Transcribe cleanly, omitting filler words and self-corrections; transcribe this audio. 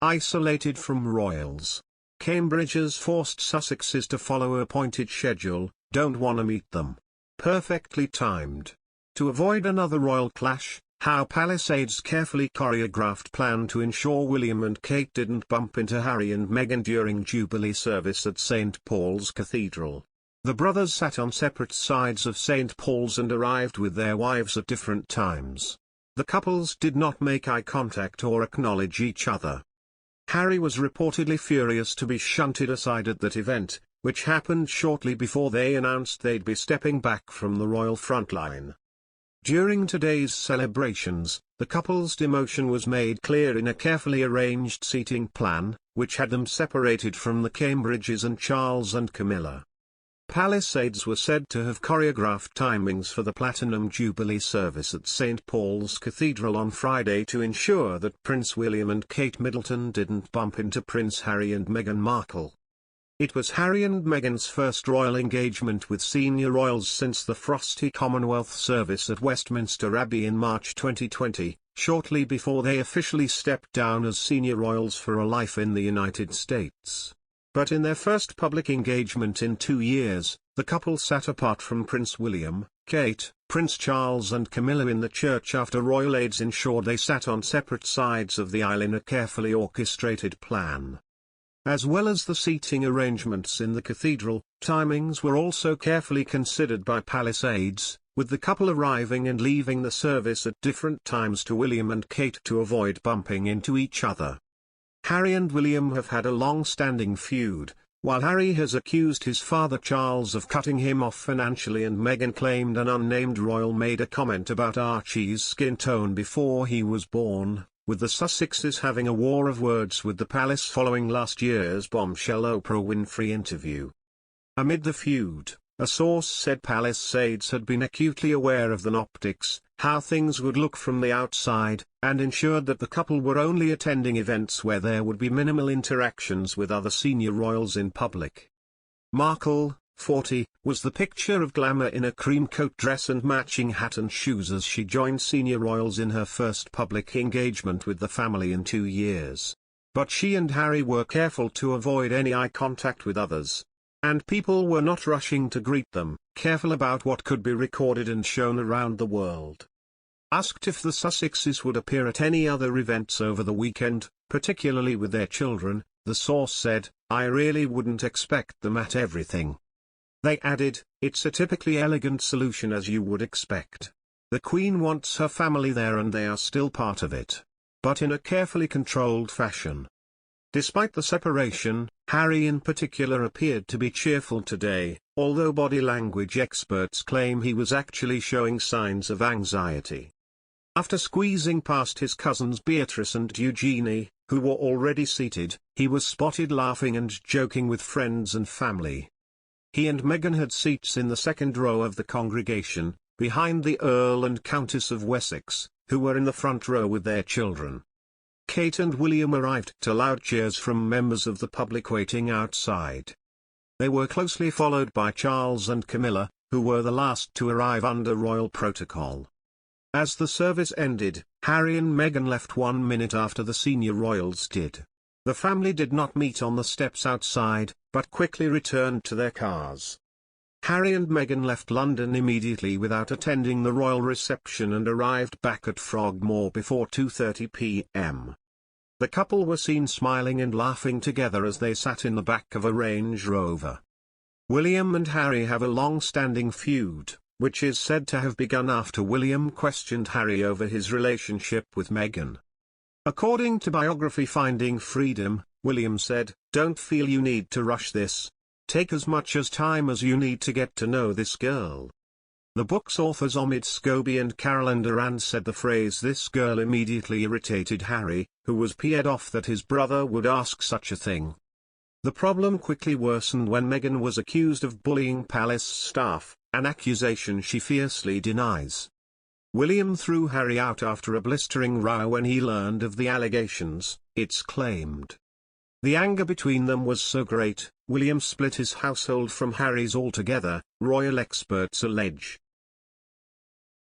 Isolated from royals. Cambridge's forced Sussexes to follow a appointed schedule, don't wanna meet them. Perfectly timed. To avoid another royal clash, how Palisades carefully choreographed plan to ensure William and Kate didn't bump into Harry and Meghan during Jubilee service at St. Paul's Cathedral. The brothers sat on separate sides of St. Paul's and arrived with their wives at different times. The couples did not make eye contact or acknowledge each other. Harry was reportedly furious to be shunted aside at that event, which happened shortly before they announced they'd be stepping back from the royal frontline. During today's celebrations, the couple's demotion was made clear in a carefully arranged seating plan, which had them separated from the Cambridges and Charles and Camilla. Palisades were said to have choreographed timings for the Platinum Jubilee service at St. Paul's Cathedral on Friday to ensure that Prince William and Kate Middleton didn't bump into Prince Harry and Meghan Markle. It was Harry and Meghan's first royal engagement with senior royals since the frosty Commonwealth service at Westminster Abbey in March 2020, shortly before they officially stepped down as senior royals for a life in the United States. But in their first public engagement in 2 years, the couple sat apart from Prince William, Kate, Prince Charles and Camilla in the church after royal aides ensured they sat on separate sides of the aisle in a carefully orchestrated plan. As well as the seating arrangements in the cathedral, timings were also carefully considered by Palisades, with the couple arriving and leaving the service at different times to William and Kate to avoid bumping into each other. Harry and William have had a long-standing feud, while Harry has accused his father Charles of cutting him off financially and Meghan claimed an unnamed royal made a comment about Archie's skin tone before he was born, with the Sussexes having a war of words with the palace following last year's bombshell Oprah Winfrey interview. Amid the feud, a source said Palisades had been acutely aware of the optics, how things would look from the outside, and ensured that the couple were only attending events where there would be minimal interactions with other senior royals in public. Markle, 40, was the picture of glamour in a cream coat dress and matching hat and shoes as she joined senior royals in her first public engagement with the family in 2 years. But she and Harry were careful to avoid any eye contact with others. And people were not rushing to greet them, careful about what could be recorded and shown around the world. Asked if the Sussexes would appear at any other events over the weekend, particularly with their children, the source said, "I really wouldn't expect them at everything." They added, "It's a typically elegant solution as you would expect. The Queen wants her family there and they are still part of it. But in a carefully controlled fashion." Despite the separation, Harry in particular appeared to be cheerful today, although body language experts claim he was actually showing signs of anxiety. After squeezing past his cousins Beatrice and Eugenie, who were already seated, he was spotted laughing and joking with friends and family. He and Meghan had seats in the second row of the congregation, behind the Earl and Countess of Wessex, who were in the front row with their children. Kate and William arrived to loud cheers from members of the public waiting outside. They were closely followed by Charles and Camilla, who were the last to arrive under royal protocol. As the service ended, Harry and Meghan left 1 minute after the senior royals did. The family did not meet on the steps outside, but quickly returned to their cars. Harry and Meghan left London immediately without attending the royal reception and arrived back at Frogmore before 2:30 p.m. The couple were seen smiling and laughing together as they sat in the back of a Range Rover. William and Harry have a long-standing feud, which is said to have begun after William questioned Harry over his relationship with Meghan. According to biography Finding Freedom, William said, "Don't feel you need to rush this. Take as much time as you need to get to know this girl." The book's authors Omid Scobie and Carolyn Durand said the phrase "this girl" immediately irritated Harry, who was peed off that his brother would ask such a thing. The problem quickly worsened when Meghan was accused of bullying palace staff, an accusation she fiercely denies. William threw Harry out after a blistering row when he learned of the allegations, it's claimed. The anger between them was so great, William split his household from Harry's altogether, royal experts allege.